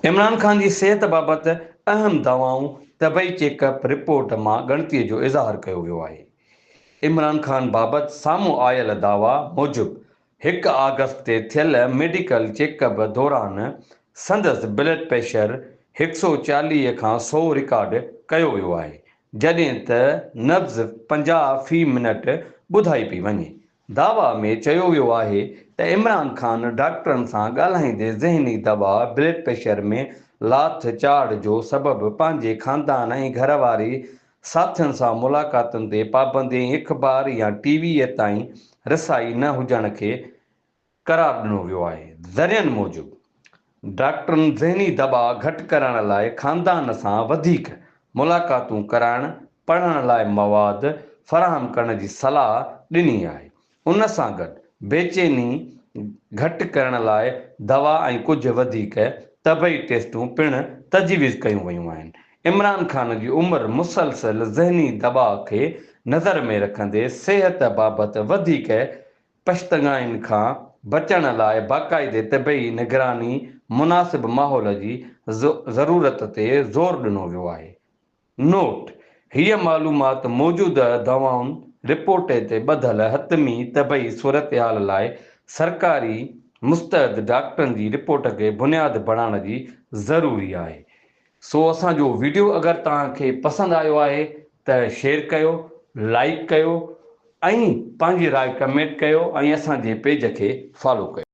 इमरान ख़ान जी सिहत बाबति अहम दवाऊं तबई चेकअप रिपोर्ट मां ॻणतीअ जो इज़हार कयो वियो आहे। इमरान ख़ान बाबति साम्हूं आयल दावा मूजिबि 1 आगस्त ते थियल मेडिकल चेकअप दौरान संदसि ब्लड प्रेशर 140 खां 100 रिकॉर्ड कयो वियो आहे, जॾहिं त नब्ज़ 50 फ़ी मिनट ॿुधाई पई वञे। दावा में चयो वियो आहे त इमरान ख़ान डॉक्टरनि सां ॻाल्हाईंदे ज़हनी दबाउ, ब्लड प्रेशर में लाथ चाढ़ जो सबबु पंहिंजे ख़ानदान ऐं घरवारी साथियुनि सां मुलाक़ातुनि ते पाबंदी ऐं अख़बार या टीवीअ ताईं रसाई न हुजण खे क़रार ॾिनो वियो आहे। ज़रियनि मूजिबि डॉक्टरनि ज़हनी दबाउ घटि करण लाइ ख़ानदान सां वधीक मुलाक़ातूं कराइण, पढ़ण लाइ मवाद फ़राहम करण जी सलाह ॾिनी आहे। उन सां गॾु बेचैनी घटि करण लाइ दवा ऐं कुझु वधीक तबई टेस्टूं पिणु तजवीज़ कयूं वयूं आहिनि। इमरान ख़ान जी उमिरि मुसलसल ज़हनी दबाउ खे नज़र में रखंदे सिहत बाबति वधीक पश्तगाइनि खां बचण लाइ बाक़ाइदे तबई निगरानी, मुनासिब माहौल जी ज़रूरत ते ज़ोर ॾिनो वियो आहे। नोट: हीअ मालूमात मौजूदा दवाउनि रिपोर्ट ते ॿधल हतमी तबई सूरतहाल लाइ सरकारी मुस्तैद डॉक्टरनि जी रिपोर्ट खे बुनियादु बणाइण जी ज़रूरी आहे। सो असांजो वीडियो अगरि तव्हांखे पसंदि आयो आहे त शेयर कयो, लाइक कयो ऐं पंहिंजी राय कमेंट कयो ऐं असांजे पेज खे फॉलो कयो।